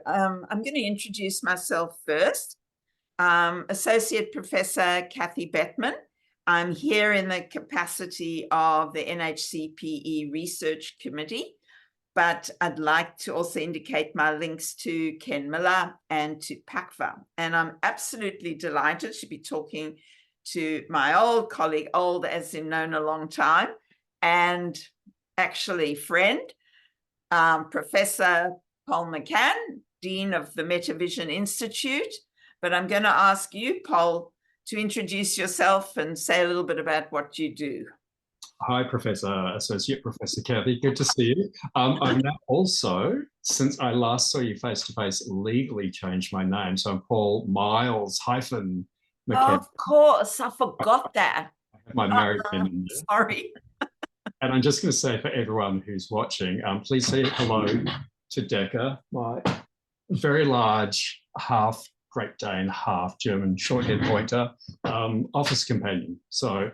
I'm going to introduce myself first. Associate Professor Kathy Bettman. I'm here in the capacity of the NHCPE Research Committee, but I'd like to also indicate my links to Ken Miller and to PACVA. And I'm absolutely delighted to be talking to my old colleague, old as in known a long time, and actually friend, Professor Pol McCann, Dean of the Metavision Institute. But I'm going to ask you, Pol, to introduce yourself and say a little bit about what you do. Hi, Associate Professor Kathy. Good to see you. I've now also, since I last saw you face-to-face, legally changed my name. So I'm Pol Miles McCann. Of course, I forgot that. I have my married name in there. Sorry. And I'm just going to say for everyone who's watching, please say hello to Decca, my very large half Great Dane, half German short-haired pointer, office companion. So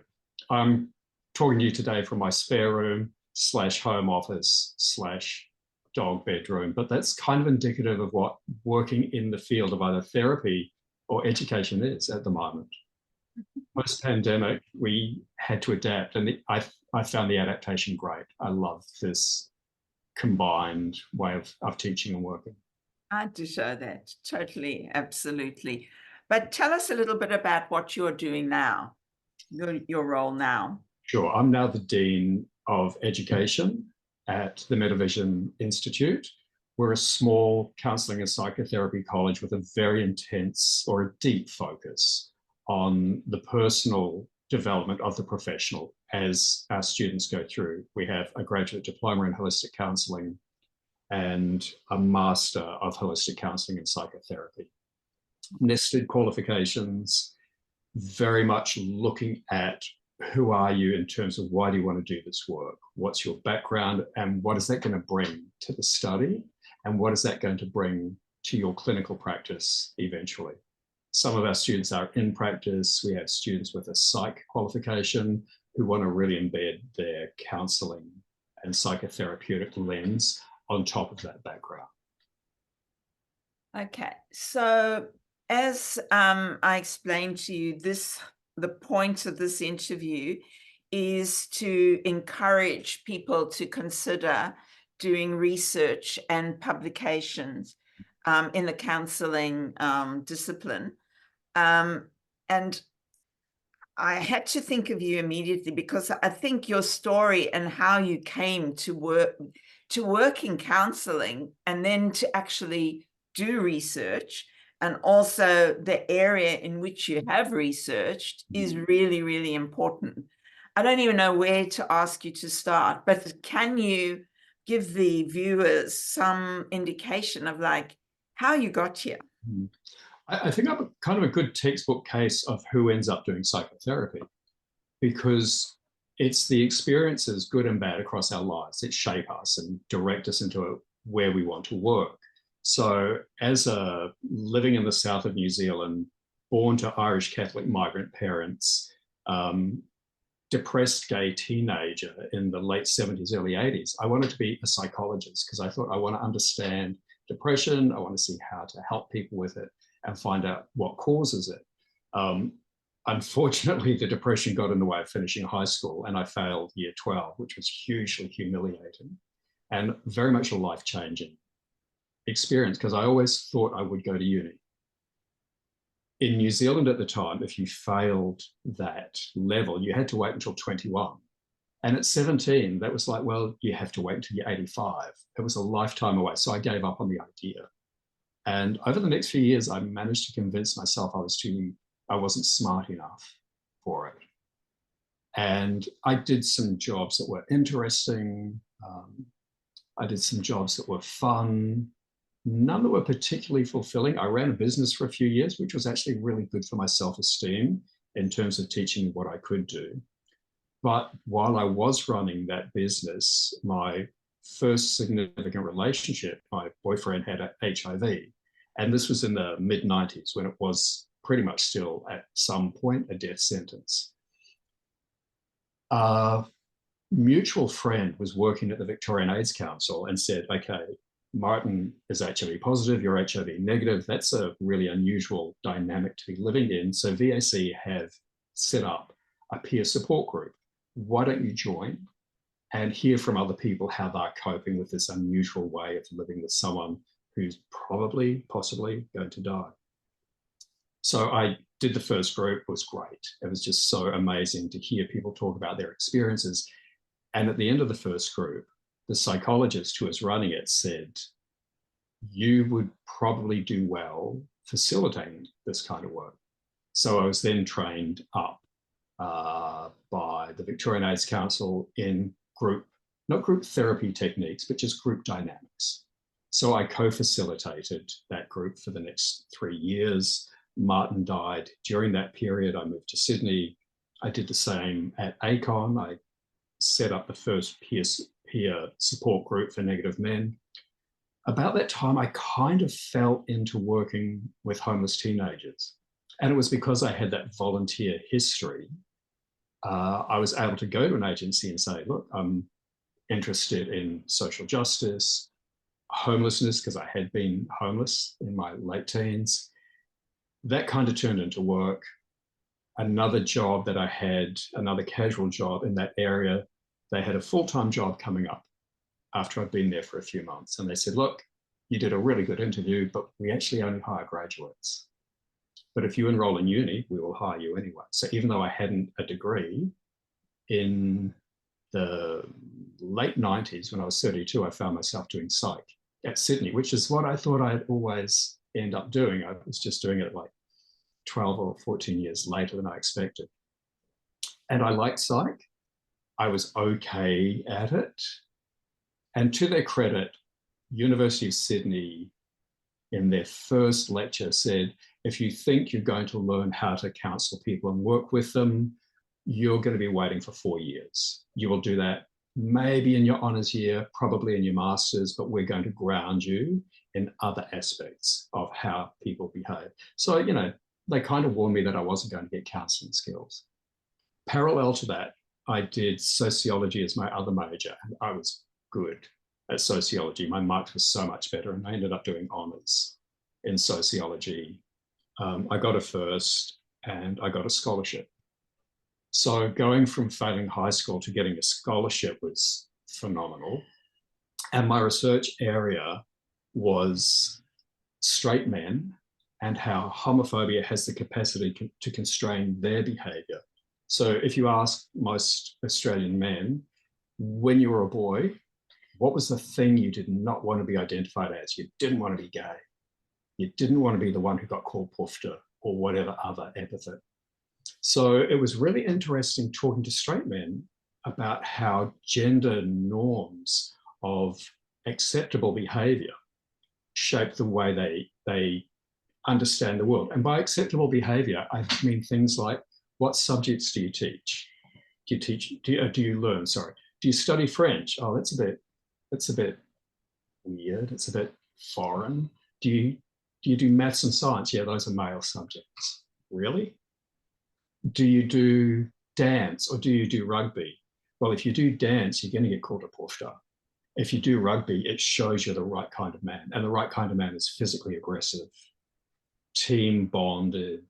I'm talking to you today from my spare room / home office / dog bedroom, but that's kind of indicative of what working in the field of either therapy or education is at the moment. Post-pandemic, we had to adapt, and I found the adaptation great. I love this combined way of teaching and working. I do show that, totally, absolutely. But tell us a little bit about what you're doing now, your role now. Sure. I'm now the Dean of Education at the Metavision Institute. We're a small counselling and psychotherapy college with a very intense or a deep focus on the personal development of the professional as our students go through. We have a graduate diploma in holistic counselling and a master of holistic counselling and psychotherapy. Nested qualifications, very much looking at who are you in terms of why do you want to do this work? What's your background and what is that going to bring to the study? And what is that going to bring to your clinical practice eventually? Some of our students are in practice. We have students with a psych qualification who want to really embed their counselling and psychotherapeutic lens on top of that background. Okay, so as I explained to you, the point of this interview is to encourage people to consider doing research and publications in the counselling discipline. And I had to think of you immediately because I think your story and how you came to work in counselling and then to actually do research, and also the area in which you have researched is really, really important. I don't even know where to ask you to start, but can you give the viewers some indication of like how you got here? I think I'm kind of a good textbook case of who ends up doing psychotherapy, because it's the experiences, good and bad, across our lives that shape us and direct us into where we want to work. So as a living in the south of New Zealand, born to Irish Catholic migrant parents, depressed gay teenager in the late 70s, early 80s, I wanted to be a psychologist because I thought I want to understand depression. I want to see how to help people with it and find out what causes it. Unfortunately, the depression got in the way of finishing high school and I failed year 12, which was hugely humiliating and very much a life-changing experience because I always thought I would go to uni. In New Zealand at the time, if you failed that level, you had to wait until 21. And at 17, that was like, well, you have to wait until you're 85. It was a lifetime away. So I gave up on the idea. And over the next few years, I managed to convince myself I wasn't smart enough for it. And I did some jobs that were interesting. I did some jobs that were fun. None that were particularly fulfilling. I ran a business for a few years, which was actually really good for my self-esteem in terms of teaching what I could do. But while I was running that business, my first significant relationship, my boyfriend had HIV. And this was in the mid-90s when it was pretty much still at some point a death sentence. A mutual friend was working at the Victorian AIDS Council and said, okay, Martin is HIV positive, you're HIV negative. That's a really unusual dynamic to be living in. So VAC have set up a peer support group. Why don't you join and hear from other people how they're coping with this unusual way of living with someone who's possibly going to die. So I did the first group. It was great. It was just so amazing to hear people talk about their experiences. And at the end of the first group, the psychologist who was running it said, you would probably do well facilitating this kind of work. So I was then trained up by the Victorian AIDS Council in not group therapy techniques, but just group dynamics. So I co-facilitated that group for the next 3 years. Martin died during that period. I moved to Sydney. I did the same at ACON. I set up the first peer support group for negative men. About that time, I kind of fell into working with homeless teenagers. And it was because I had that volunteer history. I was able to go to an agency and say, look, I'm interested in social justice, homelessness, because I had been homeless in my late teens. That kind of turned into work. Another job that I had, another casual job in that area, they had a full-time job coming up after I'd been there for a few months. And they said, look, you did a really good interview, but we actually only hire graduates. But if you enroll in uni, we will hire you anyway. So even though I hadn't a degree, in the late 90s, when I was 32, I found myself doing psych at Sydney, which is what I thought I'd always end up doing. I was just doing it like 12 or 14 years later than I expected. And I liked psych. I was okay at it. And to their credit, University of Sydney, in their first lecture, said, if you think you're going to learn how to counsel people and work with them, you're going to be waiting for 4 years. You will do that maybe in your honours year, probably in your masters, but we're going to ground you in other aspects of how people behave. So, you know, they kind of warned me that I wasn't going to get counselling skills. Parallel to that, I did sociology as my other major, and I was good at sociology. My marks were so much better, and I ended up doing honours in sociology. I got a first, and I got a scholarship. So going from failing high school to getting a scholarship was phenomenal. And my research area was straight men and how homophobia has the capacity to constrain their behavior. So if you ask most Australian men, when you were a boy, what was the thing you did not want to be identified as? You didn't want to be gay. You didn't want to be the one who got called pufter or whatever other epithet. So it was really interesting talking to straight men about how gender norms of acceptable behavior shape the way they understand the world. And by acceptable behavior, I mean things like, what subjects do you teach? Do you learn? Sorry. Do you study French? Oh, that's a bit weird. It's a bit foreign. Do you do maths and science? Yeah, those are male subjects. Really? Do you do dance or do you do rugby? Well, if you do dance, you're going to get called a pufter. If you do rugby, it shows you're the right kind of man. And the right kind of man is physically aggressive, team bonded,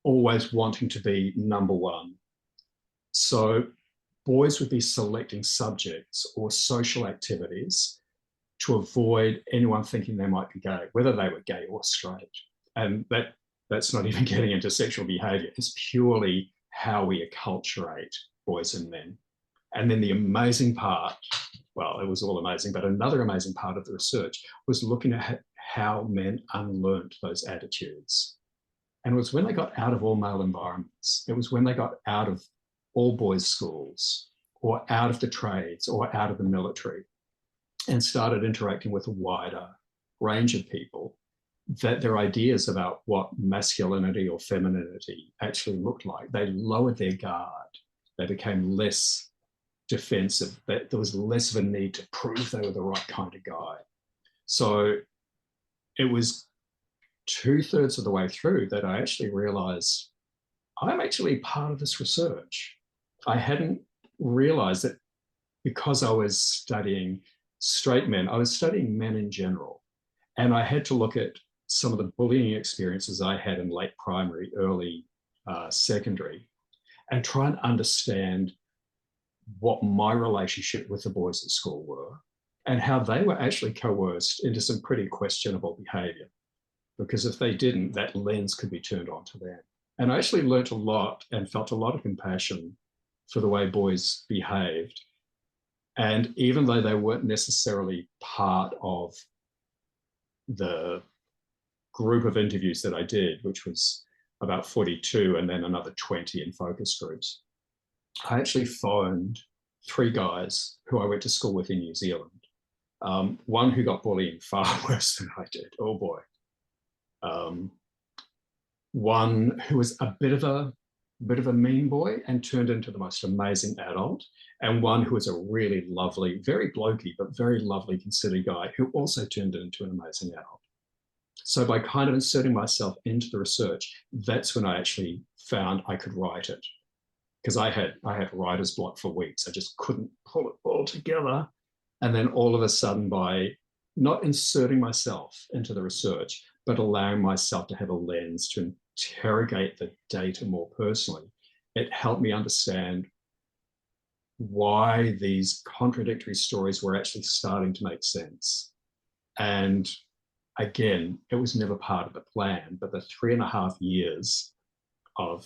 always wanting to be number one. So boys would be selecting subjects or social activities to avoid anyone thinking they might be gay, whether they were gay or straight. And that's not even getting into sexual behavior. It's purely how we acculturate boys and men. And then the amazing part, well, it was all amazing, but another amazing part of the research was looking at how men unlearned those attitudes. And it was when they got out of all male environments, it was when they got out of all boys' schools or out of the trades or out of the military and started interacting with a wider range of people, that their ideas about what masculinity or femininity actually looked like, they lowered their guard. They became less defensive. There was less of a need to prove they were the right kind of guy. So it was 2/3 of the way through that I actually realized I'm actually part of this research. I hadn't realized that because I was studying straight men. I was studying men in general, and I had to look at some of the bullying experiences I had in late primary, early secondary, and try and understand what my relationship with the boys at school were and how they were actually coerced into some pretty questionable behavior. Because if they didn't, that lens could be turned on to them. And I actually learnt a lot and felt a lot of compassion for the way boys behaved. And even though they weren't necessarily part of the group of interviews that I did, which was about 42 and then another 20 in focus groups, I actually phoned 3 guys who I went to school with in New Zealand. One who got bullied far worse than I did. Oh boy. One who was a bit of a mean boy and turned into the most amazing adult, and one who was a really lovely, very blokey, but very lovely, considered guy who also turned into an amazing adult. So by kind of inserting myself into the research, that's when I actually found I could write it. Because I had writer's block for weeks. I just couldn't pull it all together. And then all of a sudden, by not inserting myself into the research, but allowing myself to have a lens to interrogate the data more personally, it helped me understand why these contradictory stories were actually starting to make sense. And again, it was never part of the plan, but the 3.5 years of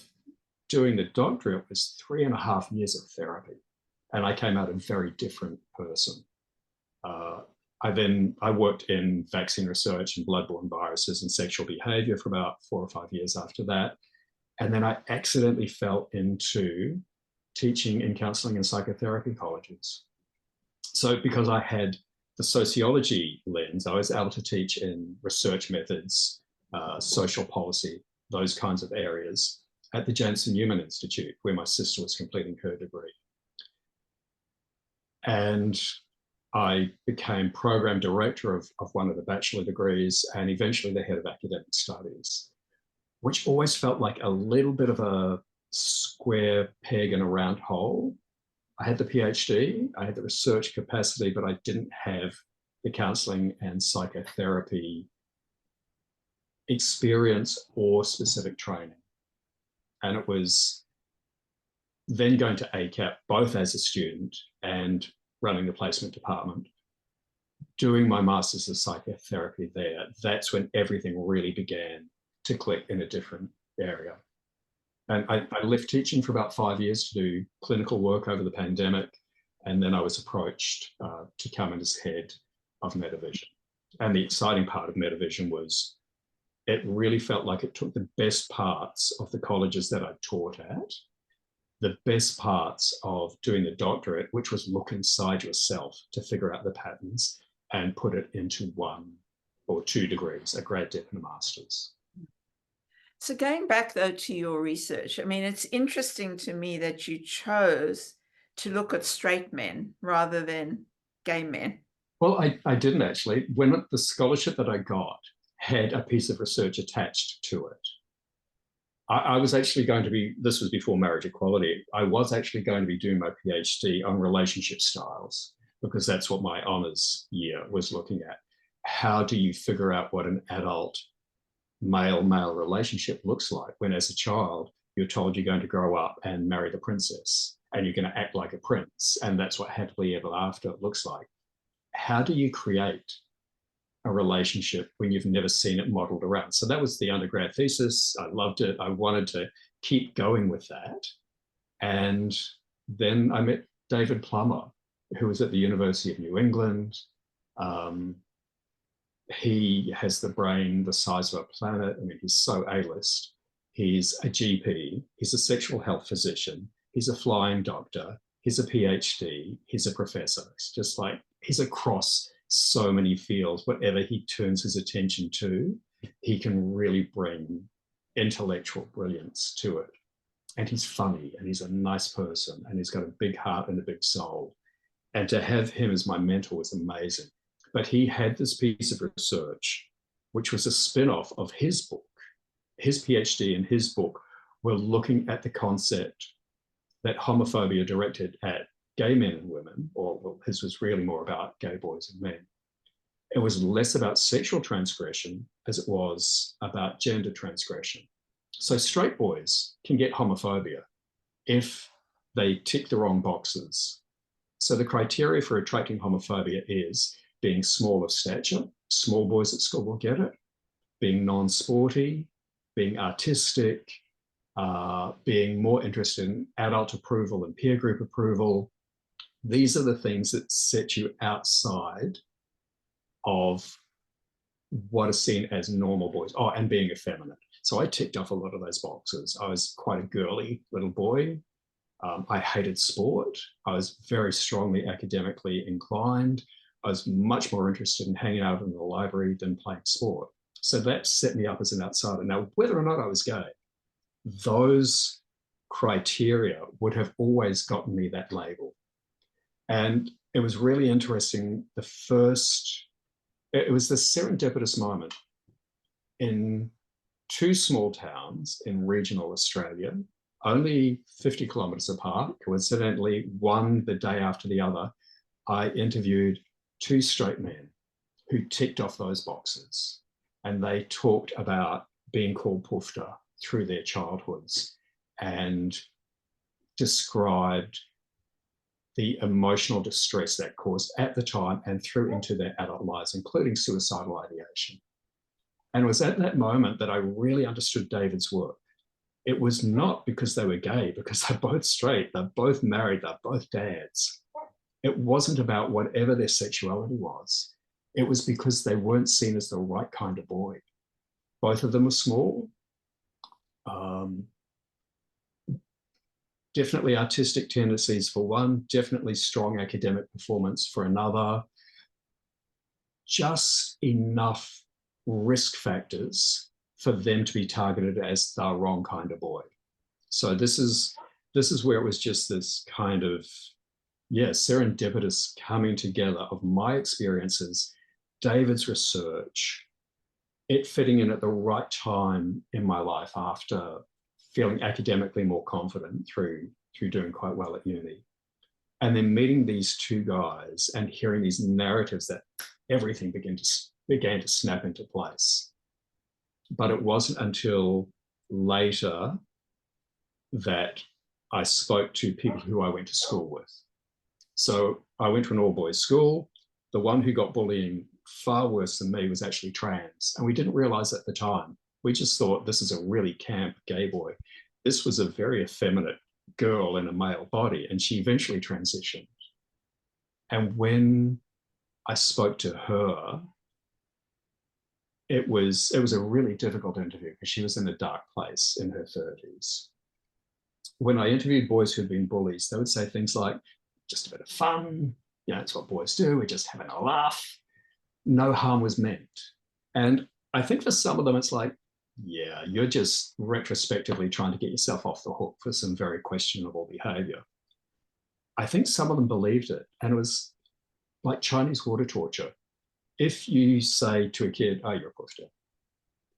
doing the doctorate was 3.5 years of therapy. And I came out a very different person. I worked in vaccine research and bloodborne viruses and sexual behavior for about 4 or 5 years after that. And then I accidentally fell into teaching in counselling and psychotherapy colleges. So because I had the sociology lens, I was able to teach in research methods, social policy, those kinds of areas at the Janssen Newman Institute, where my sister was completing her degree. And I became program director of one of the bachelor degrees and eventually the head of academic studies, which always felt like a little bit of a square peg in a round hole. I had the PhD, I had the research capacity, but I didn't have the counselling and psychotherapy experience or specific training. And it was then going to ACAP, both as a student and running the placement department, doing my master's of psychotherapy there. That's when everything really began to click in a different area. And I left teaching for about 5 years to do clinical work over the pandemic. And then I was approached to come in as head of Metavision. And the exciting part of Metavision was it really felt like it took the best parts of the colleges that I taught at, the best parts of doing the doctorate, which was look inside yourself to figure out the patterns and put it into 1 or 2 degrees, a grad dip and a master's. So going back though to your research, I mean, it's interesting to me that you chose to look at straight men rather than gay men. Well, I didn't actually. When the scholarship that I got had a piece of research attached to it, I was actually going to be, this was before marriage equality, I was actually going to be doing my PhD on relationship styles, because that's what my honours year was looking at. How do you figure out what an adult male-male relationship looks like when as a child you're told you're going to grow up and marry the princess and you're going to act like a prince, and that's what happily ever after looks like? How do you create a relationship when you've never seen it modeled around? So that was the undergrad thesis. I loved it. I wanted to keep going with that. And then I met David Plummer, who was at the University of New England. He has the brain the size of a planet. I mean, he's so A-list. He's a GP. He's a sexual health physician. He's a flying doctor. He's a PhD. He's a professor. It's just like he's across so many fields. Whatever he turns his attention to, he can really bring intellectual brilliance to it. And he's funny, and he's a nice person, and he's got a big heart and a big soul. And to have him as my mentor was amazing. But he had this piece of research, which was a spin-off of his book. His PhD and his book were looking at the concept that homophobia directed at gay men and women, or well, his was really more about gay boys and men. It was less about sexual transgression as it was about gender transgression. So straight boys can get homophobia if they tick the wrong boxes. So the criteria for attracting homophobia is being small of stature. Small boys at school will get it. Being non-sporty, being artistic, being more interested in adult approval and peer group approval. These are the things that set you outside of what is seen as normal boys. Oh, and being effeminate. So I ticked off a lot of those boxes. I was quite a girly little boy. I hated sport. I was very strongly academically inclined. I was much more interested in hanging out in the library than playing sport. So that set me up as an outsider. Now, whether or not I was gay, those criteria would have always gotten me that label. And it was really interesting. It was this serendipitous moment in two small towns in regional Australia, only 50 kilometers apart, coincidentally, one the day after the other. I interviewed two straight men who ticked off those boxes, and they talked about being called pufta through their childhoods and described the emotional distress that caused at the time and through into their adult lives, including suicidal ideation. And it was at that moment that I really understood David's work. It was not because they were gay, because they're both straight, they're both married, they're both dads. It wasn't about whatever their sexuality was. It was because they weren't seen as the right kind of boy. Both of them were small. Definitely artistic tendencies for one, definitely strong academic performance for another. Just enough risk factors for them to be targeted as the wrong kind of boy. So this is where it was just this kind of, serendipitous coming together of my experiences, David's research, it fitting in at the right time in my life after feeling academically more confident through doing quite well at uni. And then meeting these two guys and hearing these narratives that everything began to snap into place. But it wasn't until later that I spoke to people who I went to school with. So I went to an all-boys school. The one who got bullying far worse than me was actually trans. And we didn't realize at the time. We just thought this is a really camp gay boy. This was a very effeminate girl in a male body, and she eventually transitioned. And when I spoke to her, it was a really difficult interview because she was in a dark place in her 30s. When I interviewed boys who'd been bullies, they would say things like, just a bit of fun, it's what boys do, we're just having a laugh. No harm was meant. And I think for some of them, it's like, yeah, you're just retrospectively trying to get yourself off the hook for some very questionable behavior. I think some of them believed it, and it was like Chinese water torture. If you say to a kid, oh, you're a pufta,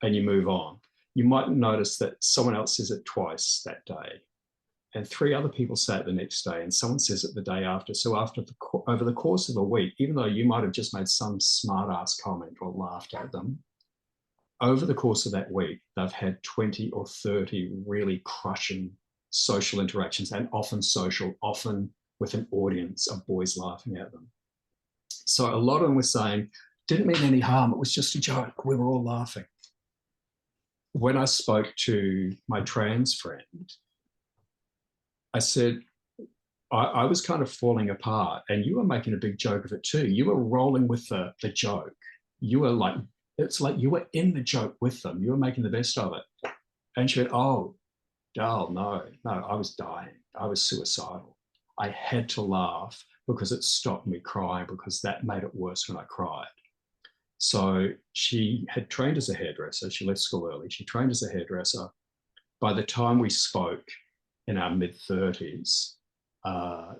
and you move on, you might notice that someone else says it twice that day, and three other people say it the next day, and someone says it the day after. So over the course of a week, even though you might have just made some smart ass comment or laughed at them, over the course of that week, they've had 20 or 30 really crushing social interactions, and often with an audience of boys laughing at them. So a lot of them were saying, didn't mean any harm, it was just a joke, we were all laughing. When I spoke to my trans friend, I said, I was kind of falling apart, and you were making a big joke of it too. You were rolling with the joke. You were like, it's like you were in the joke with them. You were making the best of it. And she went, oh, Dal, no, I was dying. I was suicidal. I had to laugh because it stopped me crying, because that made it worse when I cried. So she had trained as a hairdresser. She left school early. She trained as a hairdresser. By the time we spoke in our mid-30s,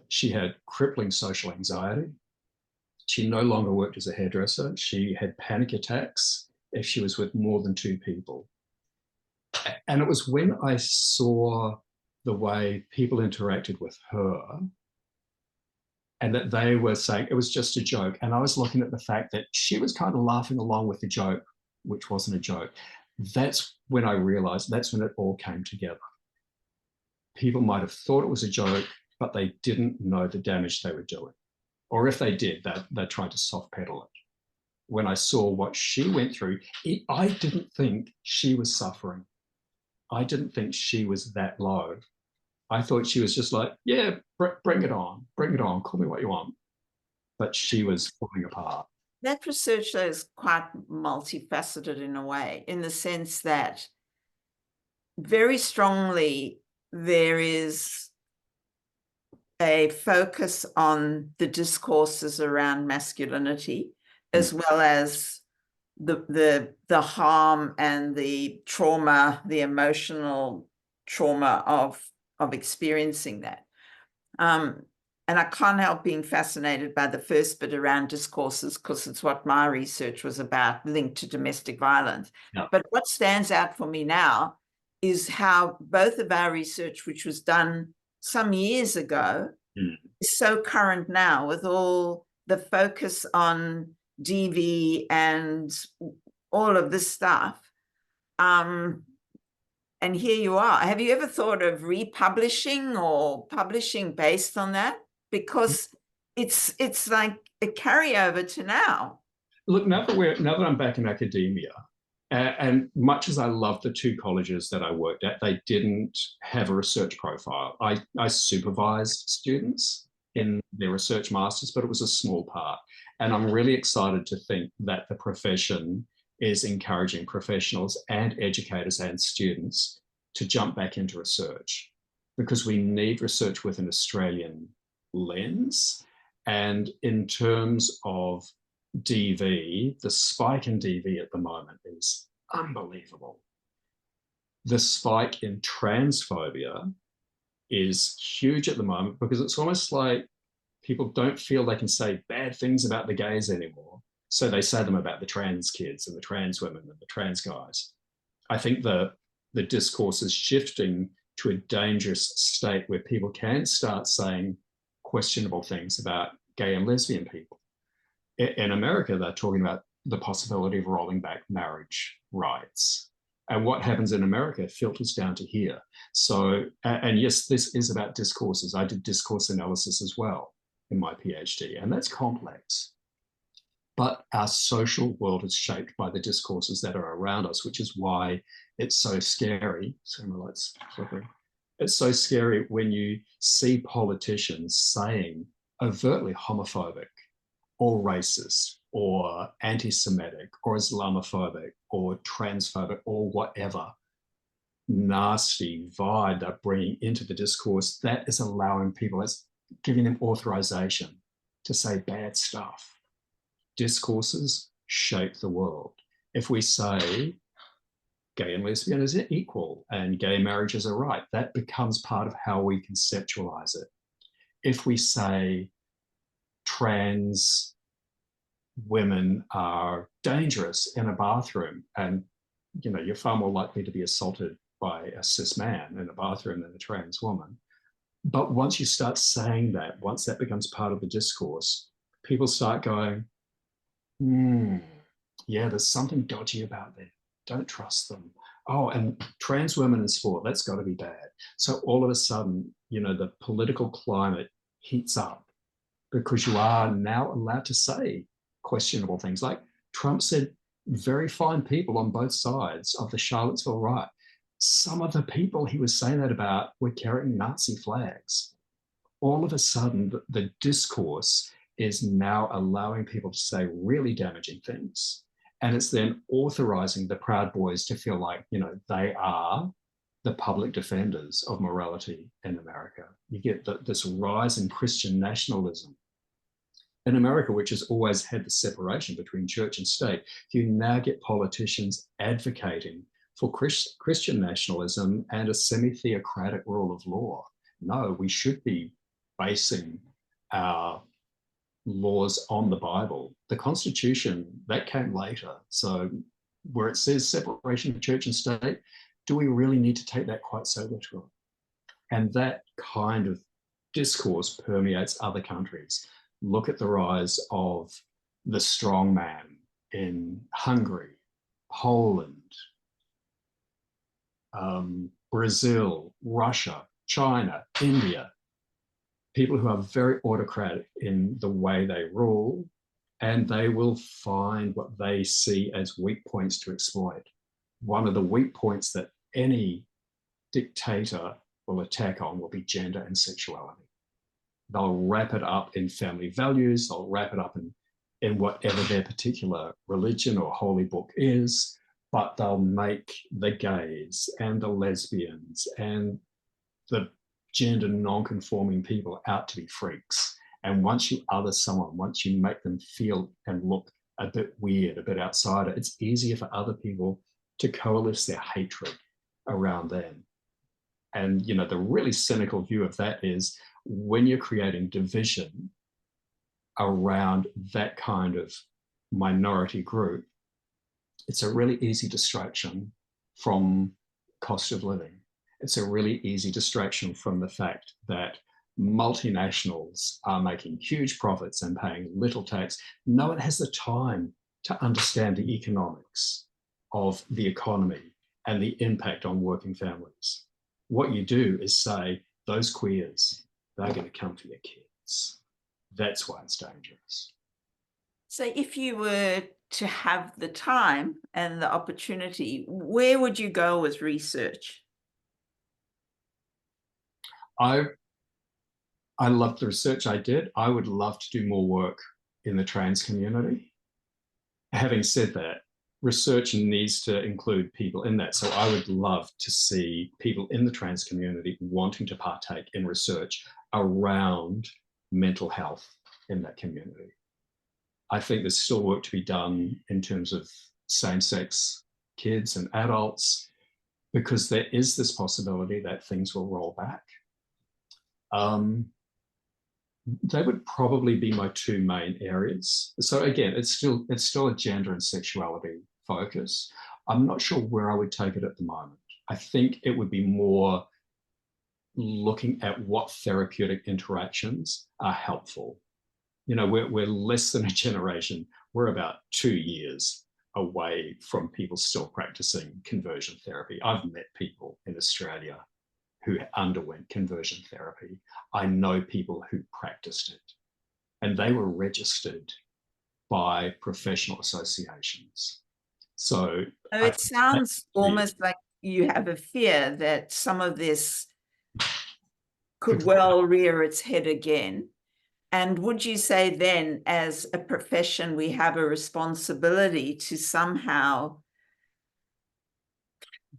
she had crippling social anxiety. She no longer worked as a hairdresser. She had panic attacks if she was with more than two people. And it was when I saw the way people interacted with her and that they were saying it was just a joke. And I was looking at the fact that she was kind of laughing along with the joke, which wasn't a joke. That's when I realized, that's when it all came together. People might have thought it was a joke, but they didn't know the damage they were doing. Or if they did, they tried to soft pedal it. When I saw what she went through, I didn't think she was suffering. I didn't think she was that low. I thought she was just like, yeah, bring it on, call me what you want. But she was falling apart. That research, though, is quite multifaceted in a way, in the sense that very strongly there is a focus on the discourses around masculinity, as well as the harm and the trauma, the emotional trauma of experiencing that. And I can't help being fascinated by the first bit around discourses, because it's what my research was about, linked to domestic violence. Yeah. But what stands out for me now is how both of our research, which was done some years ago, is so current now, with all the focus on DV and all of this stuff. And here you are. Have you ever thought of republishing or publishing based on that? Because it's like a carryover to now. Look, now that I'm back in academia, and much as I love the two colleges that I worked at, they didn't have a research profile. I supervised students in their research masters, but it was a small part. And I'm really excited to think that the profession is encouraging professionals and educators and students to jump back into research, because we need research with an Australian lens. And in terms of DV, the spike in DV at the moment is unbelievable. The spike in transphobia is huge at the moment, because it's almost like people don't feel they can say bad things about the gays anymore. So they say them about the trans kids and the trans women and the trans guys. I think the discourse is shifting to a dangerous state where people can start saying questionable things about gay and lesbian people. In America, they're talking about the possibility of rolling back marriage rights. And what happens in America filters down to here. So, and yes, this is about discourses. I did discourse analysis as well in my PhD, and that's complex. But our social world is shaped by the discourses that are around us, which is why it's so scary. Sorry, my light's flickering. It's so scary when you see politicians saying overtly homophobic or racist or anti-Semitic or Islamophobic or transphobic or whatever nasty vibe they're bringing into the discourse. That is allowing people, it's giving them authorization to say bad stuff. Discourses shape the world. If we say gay and lesbian is equal and gay marriages are right, that becomes part of how we conceptualize it. If we say trans women are dangerous in a bathroom, and you're far more likely to be assaulted by a cis man in a bathroom than a trans woman. But once you start saying that, once that becomes part of the discourse, people start going, yeah, there's something dodgy about them. Don't trust them. Oh, and trans women in sport, that's got to be bad. So all of a sudden, the political climate heats up, because you are now allowed to say questionable things. Like Trump said, very fine people on both sides of the Charlottesville riot. Some of the people he was saying that about were carrying Nazi flags. All of a sudden, the discourse is now allowing people to say really damaging things. And it's then authorizing the Proud Boys to feel like, they are the public defenders of morality in America. You get this rise in Christian nationalism. In America, which has always had the separation between church and state, you now get politicians advocating for Christian nationalism and a semi-theocratic rule of law. No, we should be basing our laws on the Bible. The Constitution, that came later. So where it says separation of church and state, do we really need to take that quite so literally? And that kind of discourse permeates other countries. Look at the rise of the strongman in Hungary, Poland, Brazil, Russia, China, India. People who are very autocratic in the way they rule, and they will find what they see as weak points to exploit. One of the weak points that any dictator will attack on will be gender and sexuality. They'll wrap it up in family values, they'll wrap it up in whatever their particular religion or holy book is, but they'll make the gays and the lesbians and the gender non-conforming people out to be freaks. And once you other someone, once you make them feel and look a bit weird, a bit outsider, it's easier for other people to coalesce their hatred around them. And, you know, the really cynical view of that is when you're creating division around that kind of minority group, it's a really easy distraction from cost of living. It's a really easy distraction from the fact that multinationals are making huge profits and paying little tax. No one has the time to understand the economics of the economy and the impact on working families. What you do is say, those queers, they're going to come for your kids. That's why it's dangerous. So if you were to have the time and the opportunity, where would you go with research? I loved the research I did. I would love to do more work in the trans community. Having said that, research needs to include people in that. So I would love to see people in the trans community wanting to partake in research around mental health in that community. I think there's still work to be done in terms of same-sex kids and adults, because there is this possibility that things will roll back. They would probably be my two main areas. So again, it's still a gender and sexuality focus. I'm not sure where I would take it at the moment. I think it would be more looking at what therapeutic interactions are helpful. You know, we're less than a generation. We're about 2 years away from people still practicing conversion therapy. I've met people in Australia who underwent conversion therapy. I know people who practiced it, and they were registered by professional associations. So it sounds almost like you have a fear that some of this could well rear its head again. And would you say then, as a profession, we have a responsibility to somehow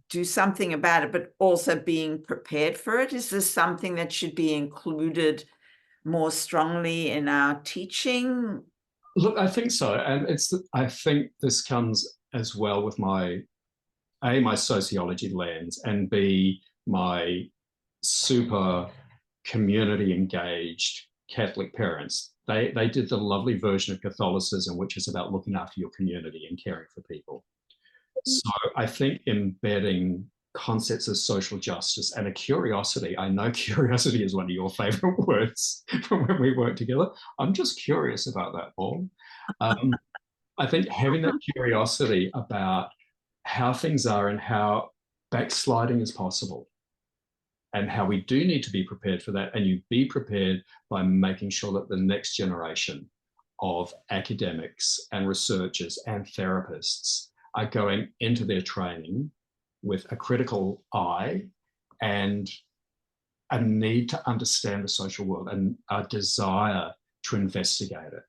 do something about it, but also being prepared for it? Is this something that should be included more strongly in our teaching? Look, I think so. And I think this comes as well with my sociology lens, and B, my super community engaged Catholic parents. They did the lovely version of Catholicism, which is about looking after your community and caring for people. So I think embedding concepts of social justice and a curiosity. I know curiosity is one of your favorite words from when we worked together. I'm just curious about that, Paul. I think having that curiosity about how things are and how backsliding is possible, and how we do need to be prepared for that. And you be prepared by making sure that the next generation of academics and researchers and therapists are going into their training with a critical eye and a need to understand the social world and a desire to investigate it.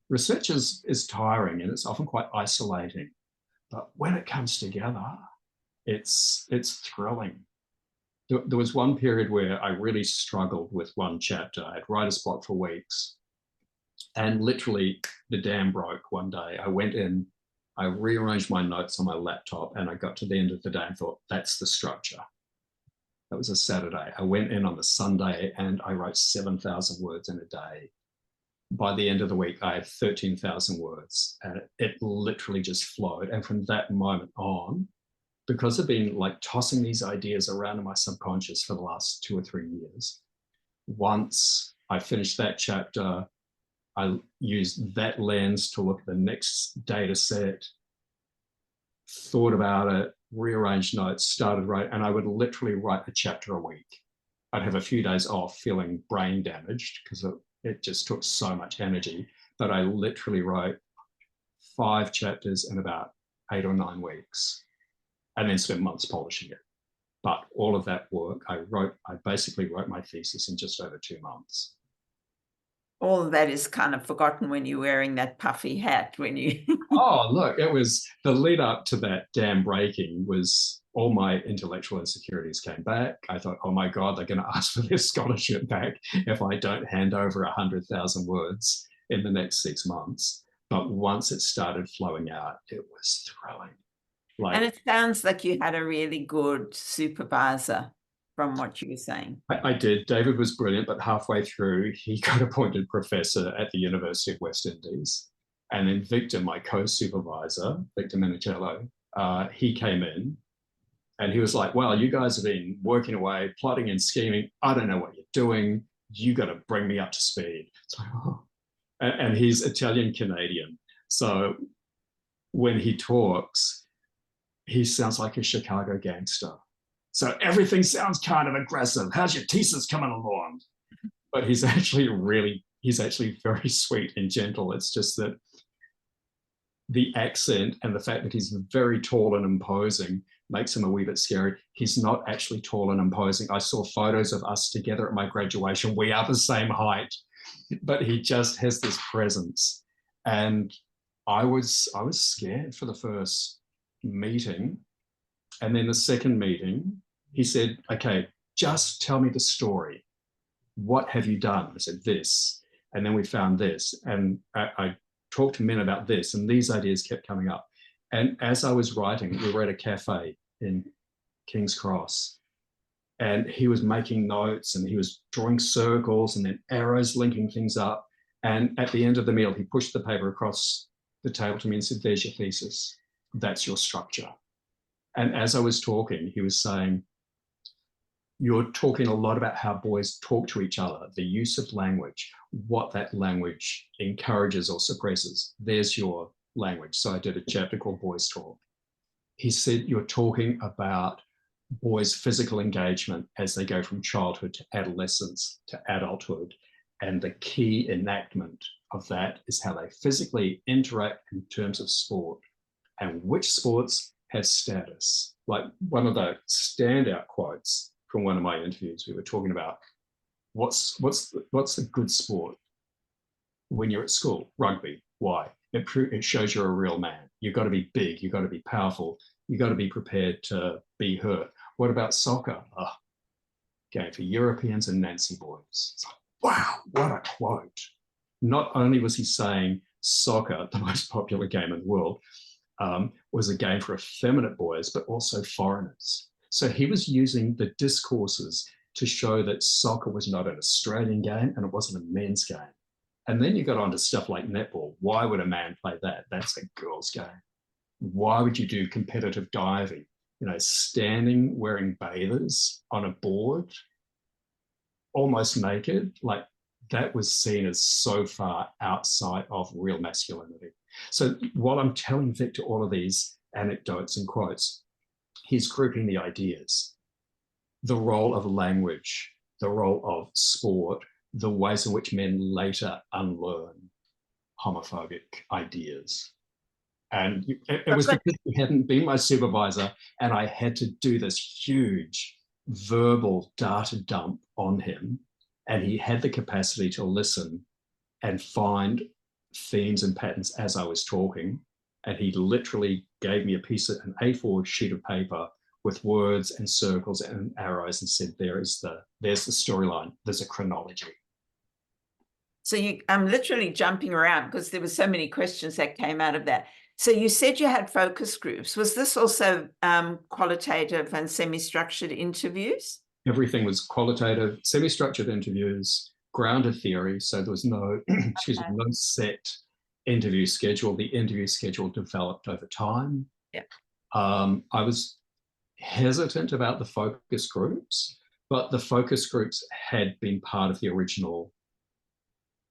Research is tiring and it's often quite isolating, but when it comes together, it's thrilling. There was one period where I really struggled with one chapter. I had writer's block for weeks, and literally the dam broke one day. I went in, I rearranged my notes on my laptop, and I got to the end of the day and thought, that's the structure. That was a Saturday. I went in on the Sunday and I wrote 7,000 words in a day. By the end of the week, I had 13,000 words, and it literally just flowed. And from that moment on, because I've been like tossing these ideas around in my subconscious for the last 2 or 3 years, Once I finished that chapter, I used that lens to look at the next data set, thought about it, rearranged notes, started writing, and I would literally write a chapter a week. I'd have a few days off feeling brain damaged because it just took so much energy, but I literally wrote 5 chapters in about 8 or 9 weeks and then spent months polishing it. But all of that work, I basically wrote my thesis in just over 2 months. All of that is kind of forgotten when you're wearing that puffy hat when you Oh, look, it was the lead up to that dam breaking was all my intellectual insecurities came back. I thought, oh my God, they're going to ask for their scholarship back if I don't hand over 100,000 words in the next 6 months. But once it started flowing out, it was thrilling. and it sounds like you had a really good supervisor from what you were saying. I did. David was brilliant, but halfway through, he got appointed professor at the University of West Indies. And then Victor, my co-supervisor, Victor Minicello, he came in and he was like, well, you guys have been working away, plotting and scheming. I don't know what you're doing. You got to bring me up to speed. It's like, oh. And he's Italian-Canadian. So when he talks, he sounds like a Chicago gangster. So everything sounds kind of aggressive. How's your thesis coming along? But he's actually very sweet and gentle. It's just that the accent and the fact that he's very tall and imposing makes him a wee bit scary. He's not actually tall and imposing. I saw photos of us together at my graduation. We are the same height, but he just has this presence. And I was scared for the first meeting. And then the second meeting, he said, okay, just tell me the story. What have you done? I said, this. And then we found this. And I talked to men about this, and these ideas kept coming up. And as I was writing, we were at a cafe in King's Cross, and he was making notes and he was drawing circles and then arrows linking things up. And at the end of the meal, he pushed the paper across the table to me and said, there's your thesis. That's your structure. And as I was talking, he was saying, you're talking a lot about how boys talk to each other, the use of language, what that language encourages or suppresses. There's your language. So I did a chapter called Boys Talk. He said, you're talking about boys' physical engagement as they go from childhood to adolescence to adulthood. And the key enactment of that is how they physically interact in terms of sport and which sports have status. Like one of the standout quotes from one of my interviews, we were talking about what's a good sport when you're at school? Rugby. Why? It shows you're a real man. You've got to be big. You've got to be powerful. You've got to be prepared to be hurt. What about soccer? Oh, game for Europeans and Nancy boys. It's like, wow, what a quote. Not only was he saying soccer, the most popular game in the world, was a game for effeminate boys, but also foreigners. So he was using the discourses to show that soccer was not an Australian game and it wasn't a men's game. And then you got onto stuff like netball. Why would a man play that? That's a girl's game. Why would you do competitive diving? You know, standing wearing bathers on a board, almost naked, like that was seen as so far outside of real masculinity. So while I'm telling Victor all of these anecdotes and quotes, he's grouping the ideas, the role of language, the role of sport, the ways in which men later unlearn homophobic ideas. And it was because he hadn't been my supervisor and I had to do this huge verbal data dump on him. And he had the capacity to listen and find themes and patterns as I was talking. And he literally gave me an A4 sheet of paper with words and circles and arrows and said, there's the storyline, there's a chronology. So I'm literally jumping around because there were so many questions that came out of that. So you said you had focus groups. Was this also qualitative and semi-structured interviews? Everything was qualitative, semi-structured interviews, grounded theory. So there was no, no set interview schedule. The interview schedule developed over time. Yeah. I was hesitant about the focus groups but the focus groups had been part of the original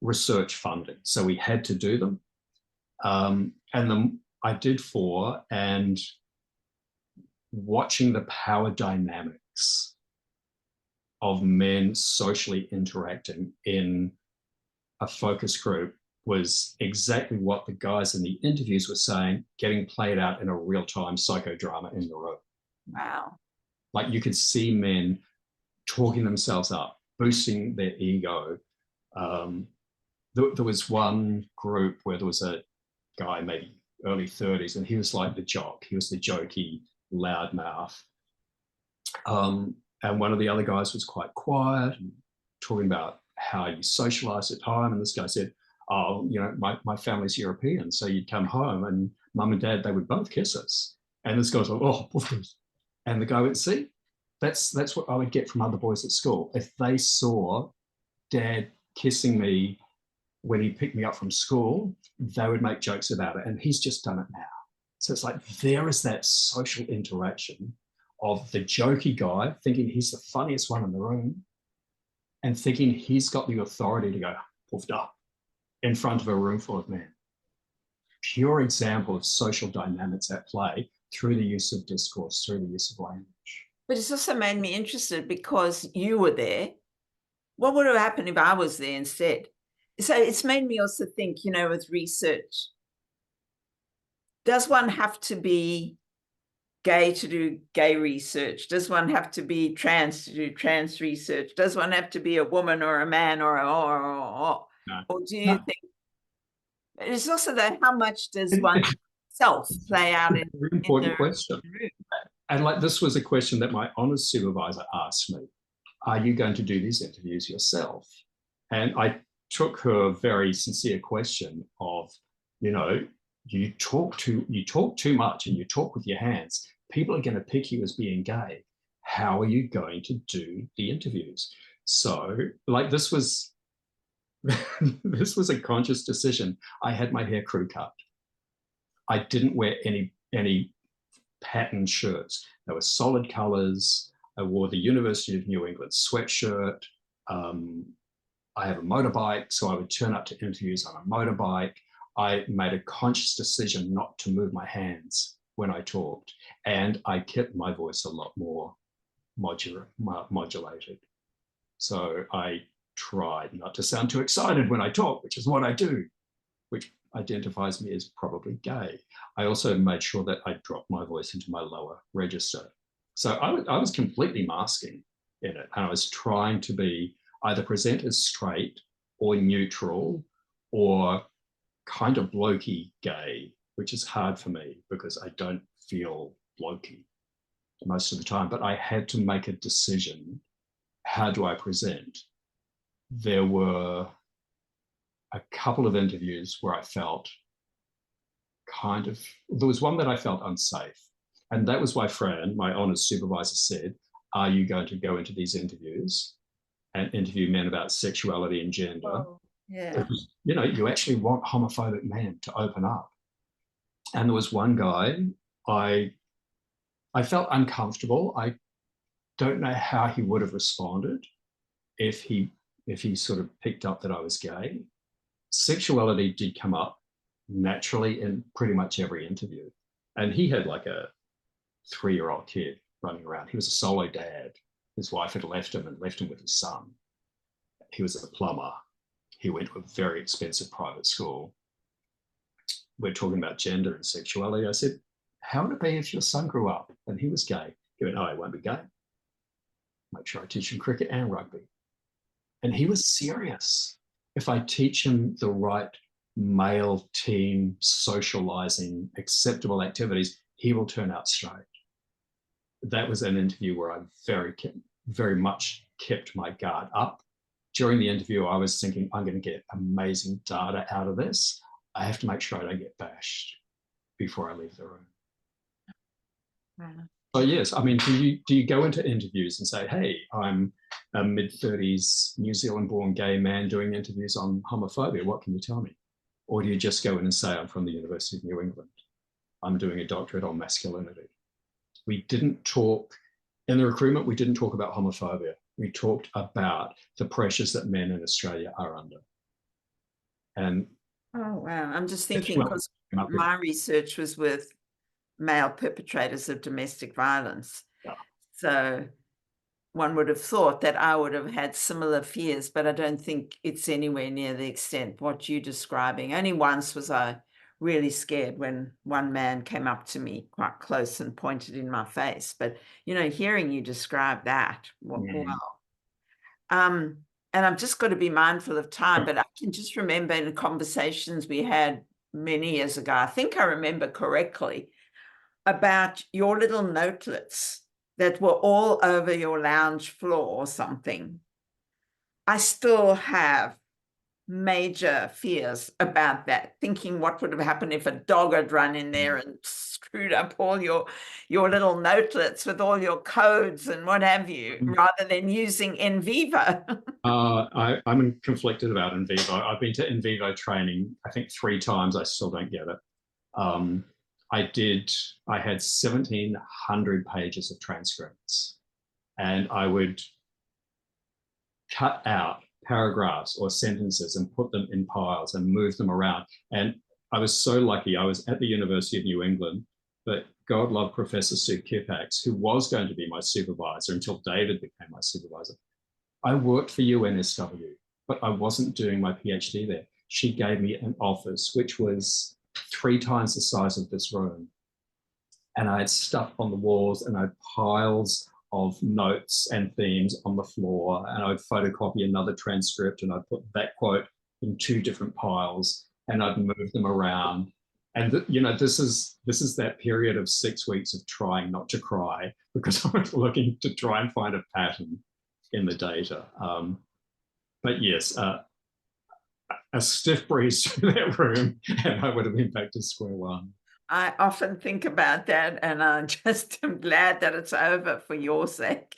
research funding. So we had to do them. I did 4, and watching the power dynamics of men socially interacting in a focus group was exactly what the guys in the interviews were saying, getting played out in a real-time psychodrama in the room. Wow. Like, you could see men talking themselves up, boosting their ego. There was one group where there was a guy, maybe early 30s, and he was like the jock. He was the jokey loudmouth. And one of the other guys was quite quiet and talking about how you socialize at home. And this guy said, oh, you know, my family's European. So you'd come home and mum and dad, they would both kiss us. And this guy's like, oh, and the guy went, see, that's what I would get from other boys at school. If they saw dad kissing me when he picked me up from school, they would make jokes about it. And he's just done it now. So it's like, there is that social interaction of the jokey guy thinking he's the funniest one in the room and thinking he's got the authority to go puffed up in front of a room full of men. Pure example of social dynamics at play through the use of discourse, through the use of language. But it's also made me interested because you were there. What would have happened if I was there instead? So it's made me also think, you know, with research, does one have to be gay to do gay research? Does one have to be trans to do trans research? Does one have to be a woman or a man or No. or do you think it's also that how much does oneself play out in a very important question? room? And like, this was a question that my honours supervisor asked me: are you going to do these interviews yourself? And I took her very sincere question of, you know, you talk too much and you talk with your hands. People are going to pick you as being gay. How are you going to do the interviews? So, like, this was this was a conscious decision. I had my hair crew cut. I didn't wear any patterned shirts. They were solid colors. I wore the University of New England sweatshirt. I have a motorbike, so I would turn up to interviews on a motorbike. I made a conscious decision not to move my hands when I talked, and I kept my voice a lot more modulated. So I tried not to sound too excited when I talk, which is what I do, which identifies me as probably gay. I also made sure that I dropped my voice into my lower register. So I was completely masking in it, and I was trying to be either present as straight or neutral or kind of blokey gay, which is hard for me because I don't feel blokey most of the time. But I had to make a decision. How do I present? There were a couple of interviews where I felt there was one that I felt unsafe. And that was why Fran, my honours supervisor, said, are you going to go into these interviews and interview men about sexuality and gender? Oh, yeah. Because, you know, you actually want homophobic men to open up. And there was one guy, I felt uncomfortable. I don't know how he would have responded if he sort of picked up that I was gay. Sexuality did come up naturally in pretty much every interview. And he had like a 3-year-old kid running around. He was a solo dad. His wife had left him and left him with his son. He was a plumber. He went to a very expensive private school. We're talking about gender and sexuality. I said, how would it be if your son grew up and he was gay? He went, oh, he won't be gay. Make sure I teach him cricket and rugby. And he was serious. If I teach him the right male team socializing acceptable activities, he will turn out straight. That was an interview where I very much kept my guard up. During the interview, I was thinking, I'm going to get amazing data out of this. I have to make sure I don't get bashed before I leave the room. Wow. So yes, I mean, do you go into interviews and say, hey, I'm a mid-30s New Zealand-born gay man doing interviews on homophobia, what can you tell me? Or do you just go in and say, I'm from the University of New England, I'm doing a doctorate on masculinity? We didn't talk, in the recruitment, we didn't talk about homophobia. We talked about the pressures that men in Australia are under. And oh, wow. I'm just that's thinking, what because I came up with. my research was with male perpetrators of domestic violence. Yeah. So one would have thought that I would have had similar fears, but I don't think it's anywhere near the extent what you're describing. Only once was I really scared when one man came up to me quite close and pointed in my face. But, you know, hearing you describe that, wow. And I've just got to be mindful of time, but I can just remember in conversations we had many years ago, I think I remember correctly, about your little notelets that were all over your lounge floor or something. I still have major fears about that, thinking what would have happened if a dog had run in there and screwed up all your little notelets with all your codes and what have you, rather than using in vivo. I'm conflicted about in vivo. I've been to in vivo training, I think 3 times. I still don't get it. I had 1,700 pages of transcripts, and I would cut out paragraphs or sentences and put them in piles and move them around. And I was so lucky. I was at the University of New England, but God love Professor Sue Kipax, who was going to be my supervisor until David became my supervisor. I worked for UNSW, but I wasn't doing my PhD there. She gave me an office, which was 3 times the size of this room. And I had stuff on the walls, and I had piles of notes and themes on the floor, and I would photocopy another transcript, and I'd put that quote in 2 different piles, and I'd move them around. And you know, this is that period of 6 weeks of trying not to cry, because I was looking to try and find a pattern in the data. But yes, a stiff breeze through that room, and I would have been back to square one. I often think about that, and I just am glad that it's over for your sake.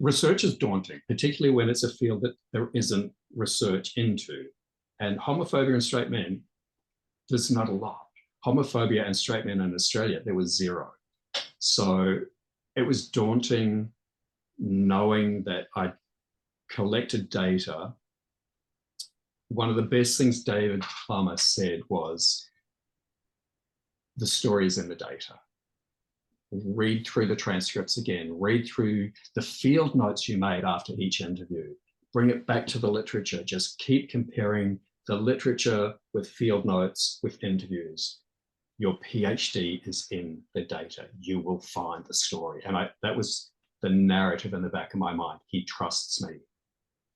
Research is daunting, particularly when it's a field that there isn't research into. And homophobia in straight men, there's not a lot. Homophobia and straight men in Australia, there was 0. So it was daunting knowing that I collected data. One of the best things David Plummer said was, the story is in the data. Read through the transcripts again, read through the field notes you made after each interview, bring it back to the literature, just keep comparing the literature with field notes with interviews. Your PhD is in the data. You will find the story. And that was the narrative in the back of my mind. He trusts me.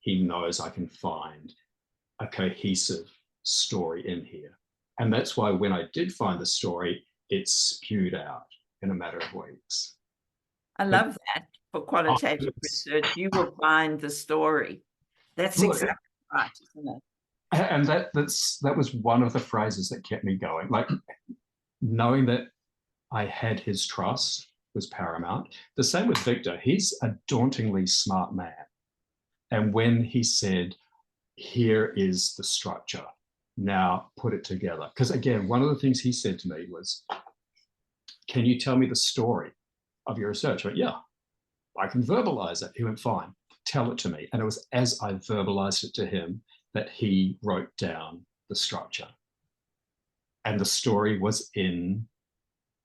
He knows I can find a cohesive story in here. And that's why when I did find the story, it spewed out in a matter of weeks. I love that for qualitative research. You will find the story. That's exactly right, isn't it? And that was one of the phrases that kept me going. Like, knowing that I had his trust was paramount. The same with Victor. He's a dauntingly smart man. And when he said, here is the structure, now put it together. Because again, one of the things he said to me was, can you tell me the story of your research? I went, yeah, I can verbalize it. He went, fine, tell it to me. And it was as I verbalized it to him that he wrote down the structure. And the story was in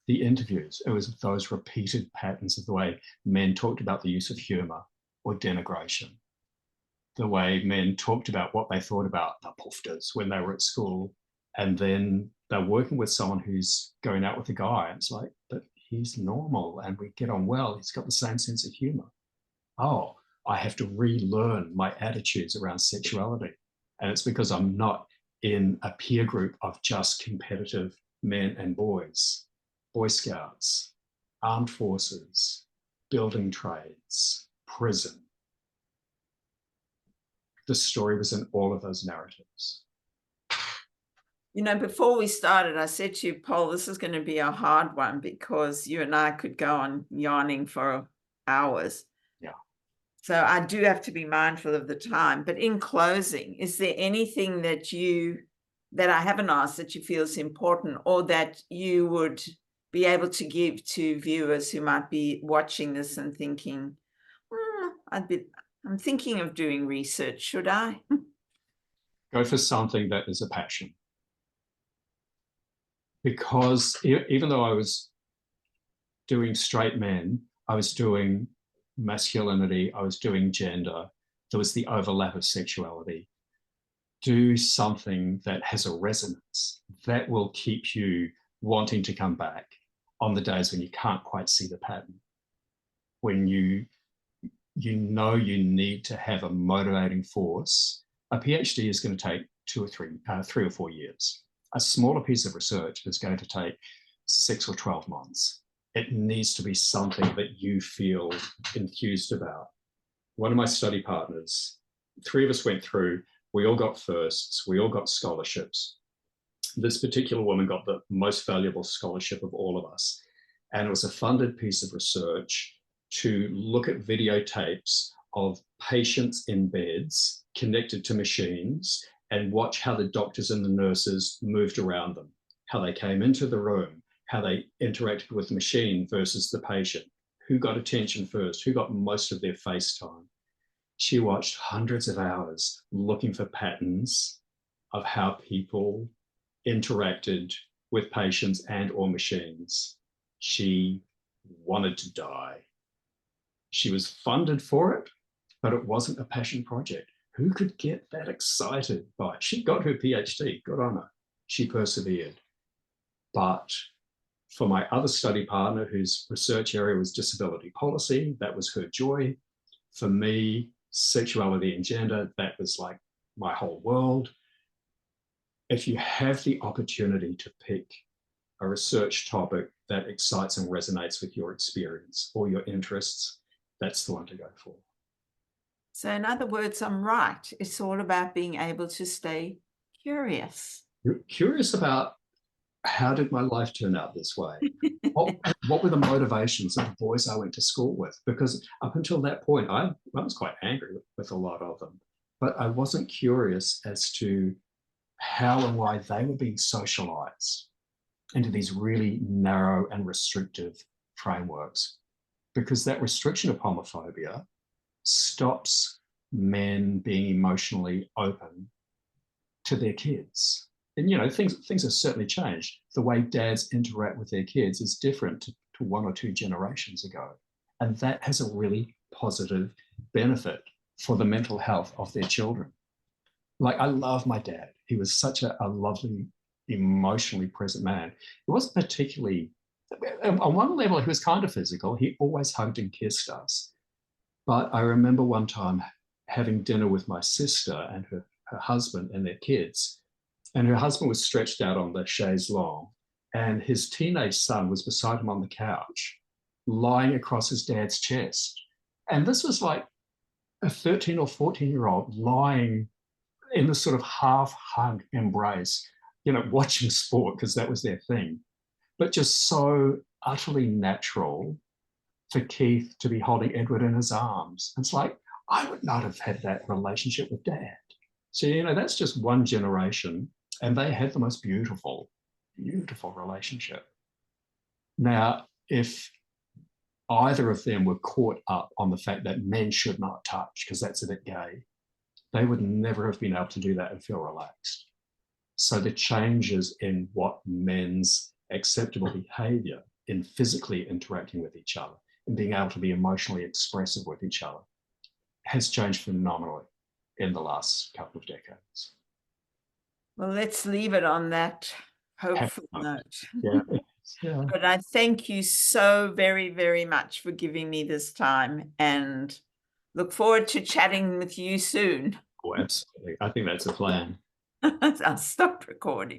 the interviews. It was those repeated patterns of the way men talked about the use of humor or denigration, the way men talked about what they thought about the poofters when they were at school, and then they're working with someone who's going out with a guy, and it's like, but he's normal and we get on well. He's got the same sense of humor. Oh, I have to relearn my attitudes around sexuality. And it's because I'm not in a peer group of just competitive men and boys, Boy Scouts, armed forces, building trades, prison. The story was in all of those narratives. You know, before we started, I said to you, Pol, this is going to be a hard one because you and I could go on yarning for hours. Yeah. So I do have to be mindful of the time. But in closing, is there anything that I haven't asked that you feel is important, or that you would be able to give to viewers who might be watching this and thinking, I'm thinking of doing research, should I? Go for something that is a passion. Because even though I was doing straight men, I was doing masculinity, I was doing gender, there was the overlap of sexuality. Do something that has a resonance that will keep you wanting to come back on the days when you can't quite see the pattern, when you know you need to have a motivating force. A PhD is going to take 3 or 4 years. A smaller piece of research is going to take 6 or 12 months. It needs to be something that you feel enthused about. One of my study partners, 3 of us went through, we all got firsts, we all got scholarships. This particular woman got the most valuable scholarship of all of us. And it was a funded piece of research to look at videotapes of patients in beds connected to machines and watch how the doctors and the nurses moved around them, how they came into the room, how they interacted with the machine versus the patient, who got attention first, who got most of their face time. She watched hundreds of hours looking for patterns of how people interacted with patients and or machines. She wanted to die. She was funded for it, but it wasn't a passion project. Who could get that excited by it? She got her PhD, good on her. She persevered. But for my other study partner, whose research area was disability policy, that was her joy. For me, sexuality and gender, that was like my whole world. If you have the opportunity to pick a research topic that excites and resonates with your experience or your interests, that's the one to go for. So in other words, I'm right. It's all about being able to stay curious. You're curious about, how did my life turn out this way? What were the motivations of the boys I went to school with? Because up until that point, I was quite angry with a lot of them, but I wasn't curious as to how and why they were being socialized into these really narrow and restrictive frameworks, because that restriction of homophobia stops men being emotionally open to their kids. And, you know, things have certainly changed. The way dads interact with their kids is different to 1 or 2 generations ago. And that has a really positive benefit for the mental health of their children. Like, I love my dad. He was such a lovely, emotionally present man. He wasn't particularly, on one level, he was kind of physical. He always hugged and kissed us. But I remember one time having dinner with my sister and her husband and their kids. And her husband was stretched out on the chaise longue, and his teenage son was beside him on the couch, lying across his dad's chest. And this was like a 13 or 14-year-old lying in this sort of half-hug embrace, you know, watching sport because that was their thing, but just so utterly natural for Keith to be holding Edward in his arms. It's like, I would not have had that relationship with Dad. So, you know, that's just one generation, and they had the most beautiful, beautiful relationship. Now, if either of them were caught up on the fact that men should not touch because that's a bit gay, they would never have been able to do that and feel relaxed. So the changes in what men's acceptable behavior in physically interacting with each other and being able to be emotionally expressive with each other has changed phenomenally in the last couple of decades. Well, let's leave it on that hopeful note. Yeah. Yeah. But I thank you so very, very much for giving me this time, and look forward to chatting with you soon. Oh, absolutely. I think that's a plan. I'll stop recording.